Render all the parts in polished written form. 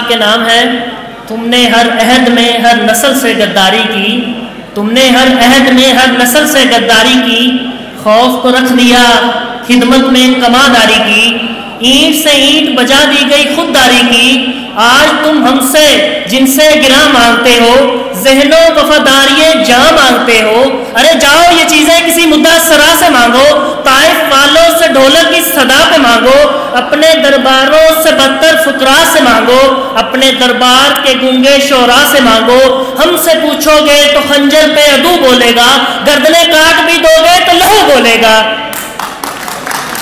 साहब के नाम है। तुमने हर अहद में हर नस्ल से गद्दारी की, तुमने हर अहद में हर नस्ल से गद्दारी की, खौफ को रख दिया खिदमत में कमादारी की, ईंट से ईंट बजा दी गई खुददारी की। आज तुम हमसे जिनसे गिरा मांगते हो, ज़हनों वफादारी जा मांगते हो। अरे जाओ ये चीज़ें किसी मुद्दा सरा से मांगो, ताइफ वालों से ढोलक की सदा पे मांगो, अपने दरबारों से बदतर फुकरा से मांगो, अपने दरबार के गूंगे शोरा से मांगो। हमसे पूछोगे तो खंजर पे अदू बोलेगा, गर्दने काट भी दोगे तो लहू बोलेगा।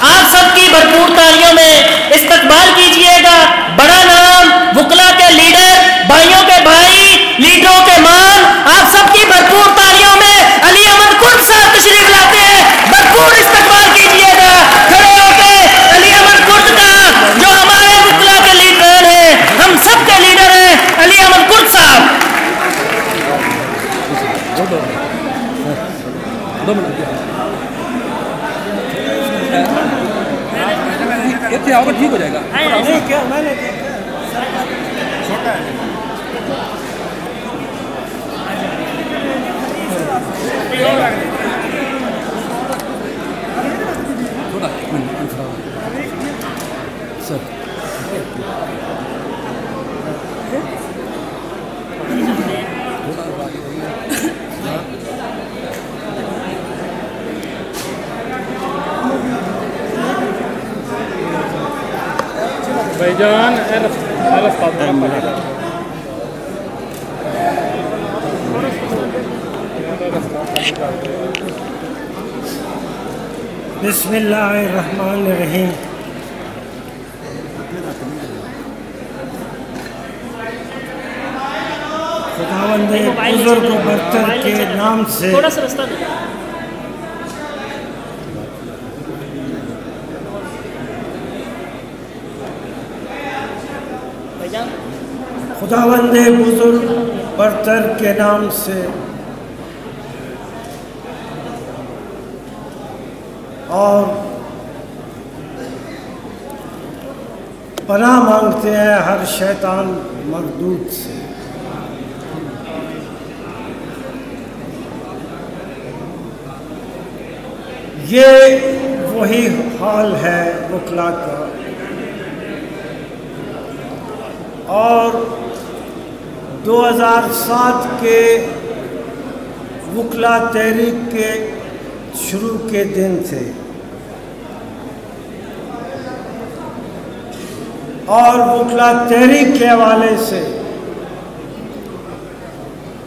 आप सबकी भरपूर तालियों में इस्तकबाल कीजिएगा बड़ा नाम वुकला के लीडर, भाइयों के भाई, लीडरों के मान। आप सबकी भरपूर तालियों में अली अहमद कुर्द साहब तशरीफ लाते हैं, भरपूर इस्तकबाल कीजिएगा खड़े होकर अली अहमद कुर्द का, जो हमारे वुकला के लीडर हैं, हम सब के लीडर हैं, अली अहमद कुर्द साहब। ठीक हो जाएगा। क्या मैंने छोटा है। सर भाईजान बिस्मिल्लाहिर्रहमानिर्रहीम। खुदावंद बुजुर्ग बरतर के नाम से थोड़ा सा रास्ता खुदावंद बुजुर्ग बरतर के नाम से और पनाह मांगते हैं हर शैतान मरदूद से। ये वही हाल है वुकला का, और 2007 के वुकला तहरीक के शुरू के दिन थे, और वुकला तहरीक के हवाले से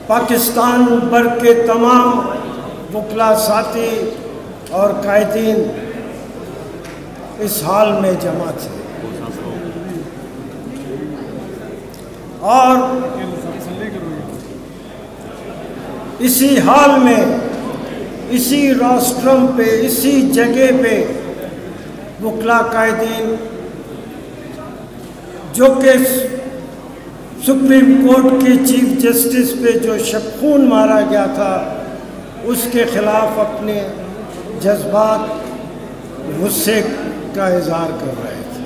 पाकिस्तान भर के तमाम वुकला साथी और कायदीन इस हाल में जमा थे, और इसी हाल में इसी रोस्ट्रम पे इसी जगह पे वुकला कायदीन जो कि सुप्रीम कोर्ट के चीफ जस्टिस पे जो शबखून मारा गया था उसके ख़िलाफ़ अपने जज्बात गुस्से का इज़हार कर रहे थे।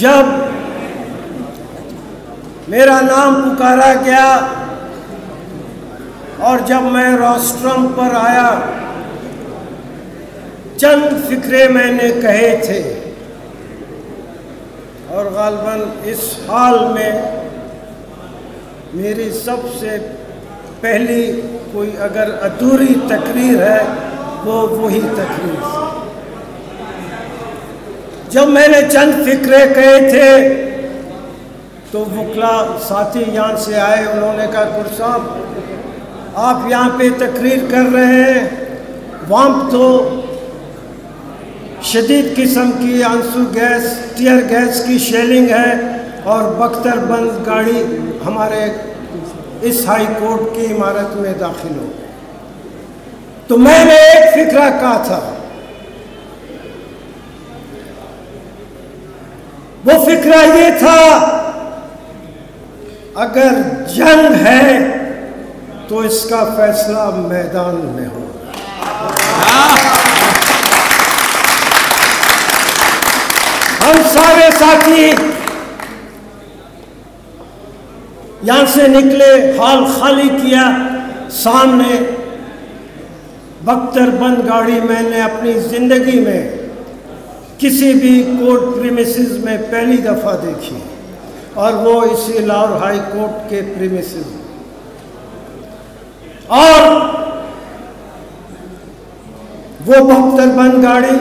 जब मेरा नाम पुकारा गया और जब मैं रोस्ट्रम पर आया, चंद फिक्रे मैंने कहे थे, और गालिबन इस हाल में मेरी सबसे पहली कोई अगर अधूरी तकरीर है वो वही तकरीर थी। जब मैंने चंद फिक्रे कहे थे तो वुकला साथी यहाँ से आए, उन्होंने कहा कुर्द साहब आप यहाँ पे तकरीर कर रहे हैं, वहाँ तो शदीद किस्म की आंसू गैस टीयर गैस की शेलिंग है और बख्तरबंद गाड़ी हमारे इस हाई कोर्ट की इमारत में दाखिल हो गई। तो मैंने एक फिक्रा कहा था, वो फिक्रा ये था अगर जंग है तो इसका फैसला मैदान में होगा। हम सारे साथी यहां से निकले, हॉल खाली किया, सामने बख्तरबंद गाड़ी मैंने अपनी जिंदगी में किसी भी कोर्ट प्रीमिसेस में पहली दफा देखी, और वो इसी लाहौर हाई कोर्ट के प्रीमिसेस। और वो बख्तरबंद गाड़ी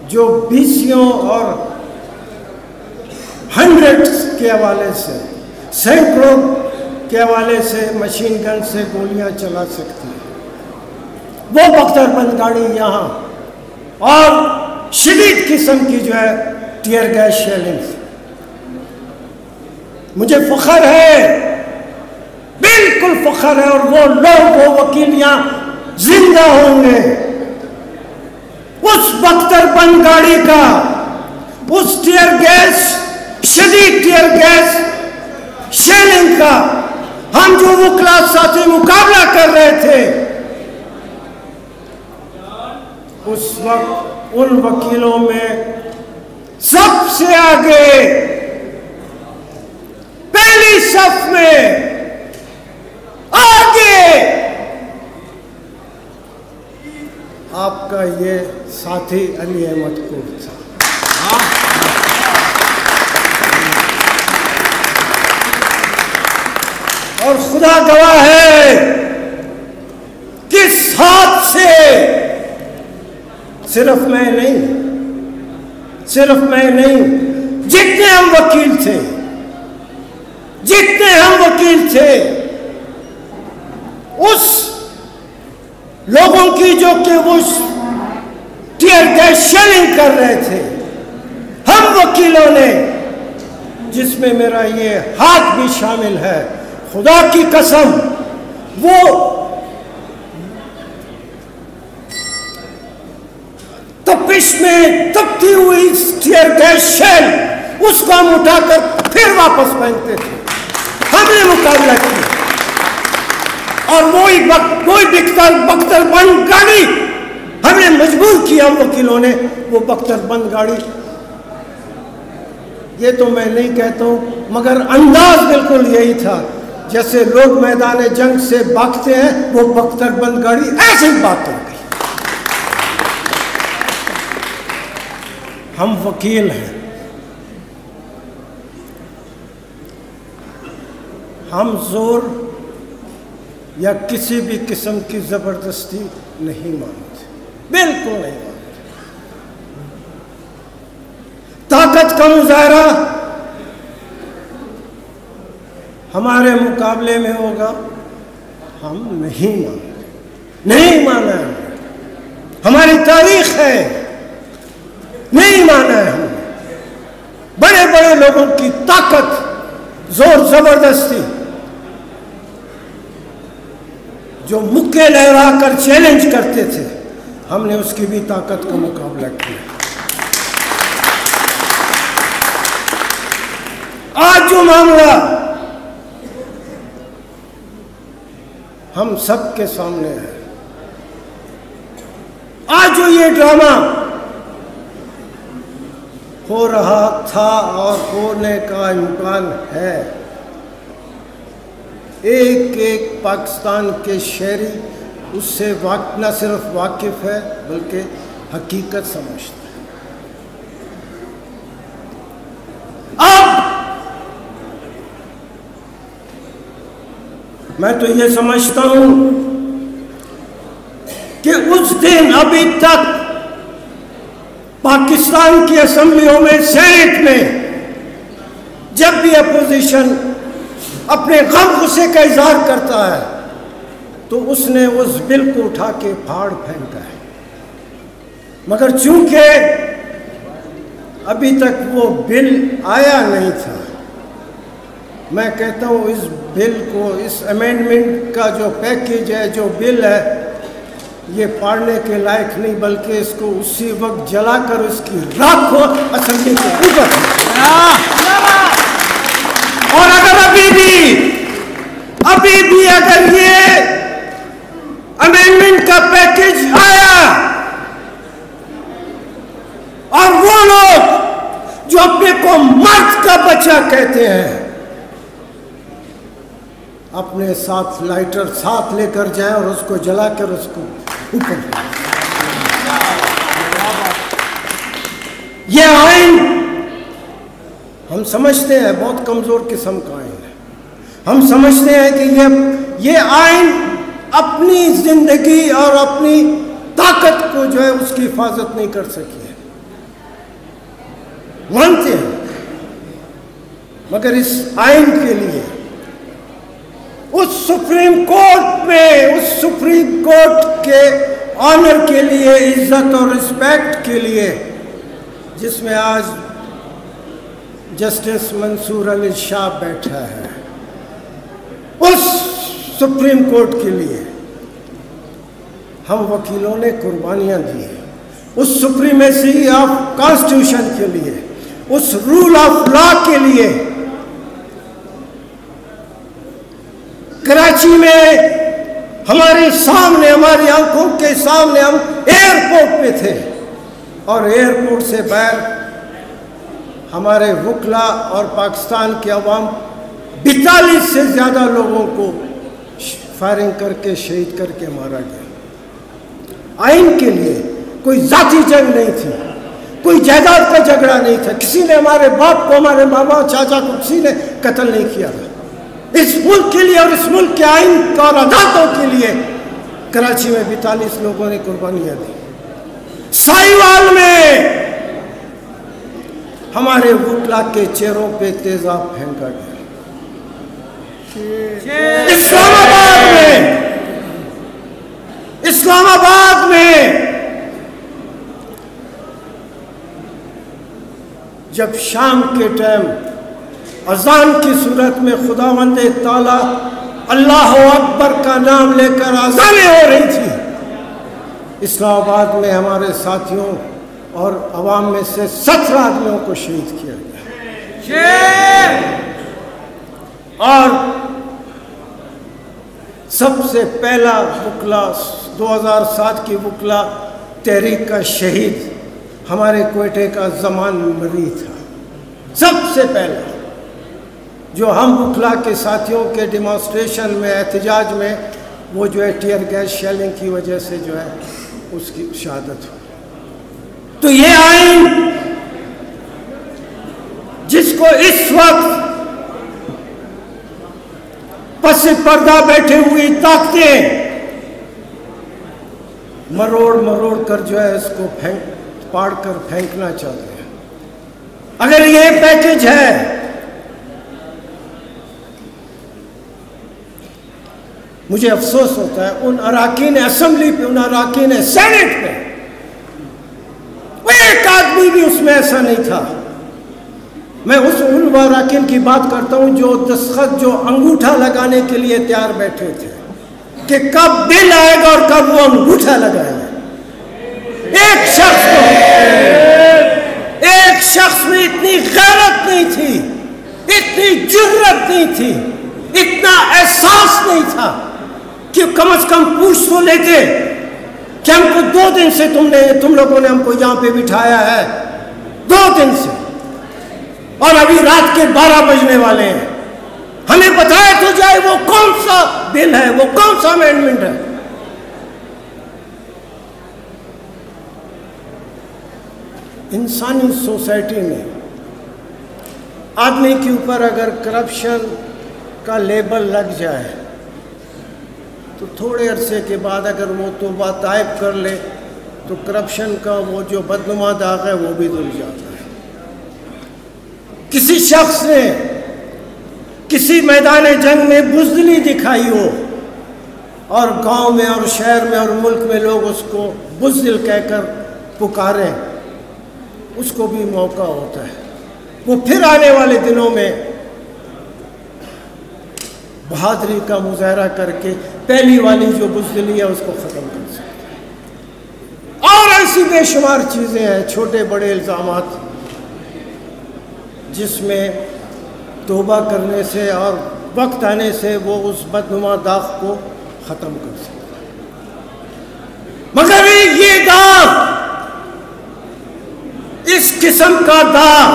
जो बीसियों और हंड्रेड्स के हवाले से, सैकड़ों के हवाले से मशीन गन से गोलियां चला सकती है, वो बख्तरबंद गाड़ी यहाँ, और शदीद किस्म की जो है टीयर गैस शेलिंग। मुझे फख्र है, बिल्कुल फख्र है, और वो लोग, वो वकील यहाँ जिंदा होंगे उस बख्तरबंद गाड़ी का, उस टीयर गैस, शदीद टीयर गैस शेलिंग का हम जो वो क्लास साथी मुकाबला कर रहे थे, उस वक्त उन वकीलों में सबसे आगे पहली सफ में आगे आपका ये साथी अली अहमद कोट था। और खुदा गवाह है किस हाथ से, सिर्फ मैं नहीं, जितने हम वकील थे, उस लोगों की जो कि वो टीयर गैस शेलिंग कर रहे थे, हम वकीलों ने, जिसमें मेरा ये हाथ भी शामिल है, खुदा की कसम, वो तपिश में तपती हुई टीयर गैस शेल, उसको हम उठाकर फिर वापस पहनते थे। हमने मुकाबला किया, और वही बख्तरबंद गाड़ी हमने मजबूर किया, हम वकीलों ने, वो बख्तरबंद गाड़ी, ये तो मैं नहीं कहता हूं, मगर अंदाज बिल्कुल यही था, जैसे लोग मैदान जंग से भागते हैं, वो बख्तरबंद गाड़ी ऐसे ही भाग गई। हम वकील हैं, हम जोर या किसी भी किस्म की जबरदस्ती नहीं मानते, बिल्कुल नहीं मानते। ताकत का मुजाहरा हमारे मुकाबले में होगा, हम नहीं मानते, नहीं माना है, हमारी तारीख है, नहीं माना है हमने। बड़े बड़े लोगों की ताकत, जोर जबरदस्ती, जो मुक्के लहरा कर चैलेंज करते थे, हमने उसकी भी ताकत का मुकाबला किया। आज जो मामला हम सबके सामने है, आज जो ये ड्रामा हो रहा था और होने का इम्कान है, एक एक पाकिस्तान के शहरी उससे न सिर्फ वाकिफ है बल्कि हकीकत समझता है। अब मैं तो ये समझता हूं कि उस दिन अभी तक पाकिस्तान की असेंबलियों में, सेनेट में जब भी अपोजिशन अपने गम गुस्से का इजहार करता है तो उसने उस बिल को उठा के फाड़ फेंका है, मगर चूंकि अभी तक वो बिल आया नहीं था, मैं कहता हूँ इस बिल को, इस अमेंडमेंट का जो पैकेज है, जो बिल है, ये फाड़ने के लायक नहीं, बल्कि इसको उसी वक्त जलाकर उसकी राख को असेंबली के ऊपर। और अगर अभी भी अगर ये अमेंडमेंट का पैकेज आया जो अपने को मर्द का बच्चा कहते हैं, अपने साथ लाइटर साथ लेकर जाए और उसको जलाकर उसको ऊपर। यह आइन हम समझते हैं बहुत कमजोर किस्म का आइन है। हम समझते हैं कि ये आइन अपनी जिंदगी और अपनी ताकत को जो है उसकी हिफाजत नहीं कर सकी है, मानते हैं। मगर इस आइन के लिए उस सुप्रीम कोर्ट में, उस सुप्रीम कोर्ट के ऑनर के लिए, इज्जत और रिस्पेक्ट के लिए, जिसमें आज जस्टिस मंसूर अली शाह बैठा है, उस सुप्रीम कोर्ट के लिए हम वकीलों ने कुर्बानियां दी है। उस सुप्रीमेसी ऑफ कॉन्स्टिट्यूशन के लिए, उस रूल ऑफ लॉ के लिए। कराची में हमारे सामने, हमारी आंखों के सामने हम एयरपोर्ट पे थे और एयरपोर्ट से बाहर हमारे वकला और पाकिस्तान के अवाम 42 से ज़्यादा लोगों को फायरिंग करके शहीद करके मारा गया। आइन के लिए कोई जाति जंग नहीं थी, कोई जायदाद का झगड़ा नहीं था। किसी ने हमारे बाप को, हमारे मामा चाचा को किसी ने कत्ल नहीं किया था। इस मुल्क के लिए और इस मुल्क के आइन और अदालतों के लिए कराची में 42 लोगों ने कुर्बानियां दी। साहिवाल में हमारे वकला के चेहरों पे तेजाब फेंका गया। इस्लामाबाद में जब शाम के टाइम अजान की सूरत में खुदावंद ताला अल्लाह अकबर का नाम लेकर अजानें हो रही थी, इस्लामाबाद में हमारे साथियों और अवाम में से 17 आदमियों को शहीद किया गया। और सबसे पहला वकला 2007 की वकला तहरीक का शहीद हमारे क्वेटे का जमान मरी था। सबसे पहला जो हम वकला के साथियों के डिमॉन्स्ट्रेशन में, एहतजाज में, वो जो है टीयर गैस शेलिंग की वजह से जो है उसकी शहादत हुई। तो ये आइन जिसको इस वक्त पसे पर्दा बैठे हुई ताकतें मरोड़ मरोड़ कर जो है इसको पाड़ कर फेंकना चाहते हैं। अगर ये पैकेज है, मुझे अफसोस होता है उन अराकीन असेंबली पे, उन अराकीन सेनेट पे, वो एक आदमी भी उसमें ऐसा नहीं था। मैं उन अराकीन की बात करता हूं जो दस्तखत, जो अंगूठा लगाने के लिए तैयार बैठे थे कि कब बिल आएगा और कब वो अंगूठा लगाएगा। एक शख्स में इतनी गैरत नहीं थी, इतनी जुर्रत नहीं थी, इतना एहसास नहीं था कि कम से कम पूछ तो लेते कि हमको 2 दिन से तुम लोगों ने हमको यहाँ पे बिठाया है, 2 दिन से, और अभी रात के 12 बजने वाले हैं। हमें बताया तो जाए वो कौन सा बिल है, वो कौन सा अमेंडमेंट है। इंसानी सोसाइटी में आदमी के ऊपर अगर करप्शन का लेबल लग जाए तो थोड़े अरसे के बाद अगर वो तौबा ताइब कर ले तो करप्शन का वो जो बदनुमा दाग है वो भी धुल जाता है। किसी शख्स ने किसी मैदान जंग में बुज़दिली दिखाई हो और गांव में और शहर में और मुल्क में लोग उसको बुज़दिल कहकर पुकारें, उसको भी मौका होता है वो फिर आने वाले दिनों में बहादुरी का मुजाहरा करके पहली वाली जो बुज़दिली है उसको ख़त्म कर सकता है। और ऐसी बेशुमार चीज़ें हैं, छोटे बड़े इल्ज़ामात, जिसमें तौबा करने से और वक्त आने से वो उस बदनुमा दाग को ख़त्म कर सकता है। मगर ये दाग, इस किस्म का दाग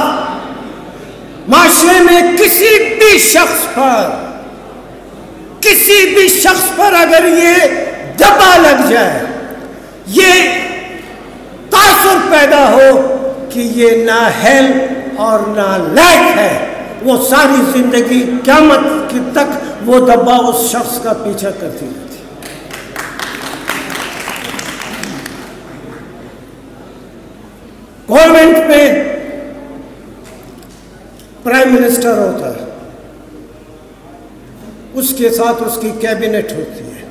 माशरे में किसी भी शख्स पर अगर ये दबा लग जाए, ये तासुर पैदा हो कि ये नाअहल और नालायक है, वो सारी जिंदगी क़यामत तक वो दबा उस शख्स का पीछा करती रहती। गवर्नमेंट में प्राइम मिनिस्टर होता है, उसके साथ उसकी कैबिनेट होती है,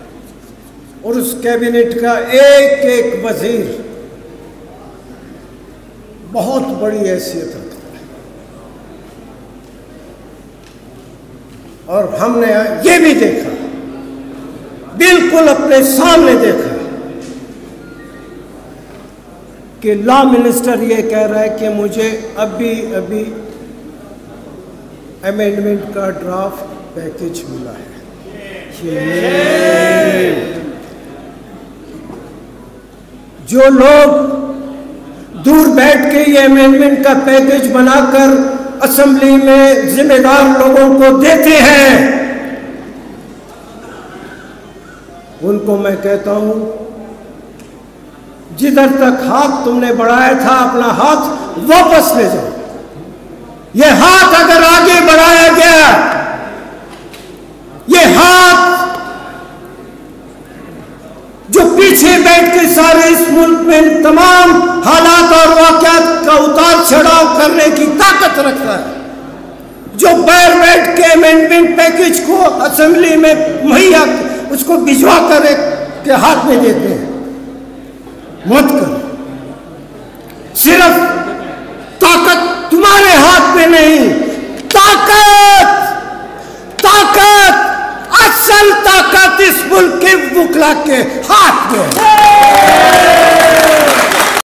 और उस कैबिनेट का एक एक वजीर बहुत बड़ी हैसियत रखता है। और हमने ये भी देखा, बिल्कुल अपने सामने देखा कि लॉ मिनिस्टर ये कह रहा है कि मुझे अभी अमेंडमेंट का ड्राफ्ट पैकेज मिला है। जो लोग दूर बैठ के ये अमेंडमेंट का पैकेज बनाकर असेंबली में जिम्मेदार लोगों को देते हैं, उनको मैं कहता हूं, जिधर तक हाथ तुमने बढ़ाया था अपना हाथ वापस ले जाओ। ये हाथ अगर आगे बढ़ाया गया, ये हाथ जो पीछे बैठ के सारे इस मुल्क में तमाम हालात और वाक़यात का उतार चढ़ाव करने की ताकत रखता है, जो बैठ के अमेंडमेंट पैकेज को असेंबली में मुहैया उसको भिजवा कर के हाथ में देते हैं, मत करो। सिर्फ ताकत तुम्हारे हाथ में नहीं, ताकत असल ताकत इस मुल्क के वुकला के हाथ में है।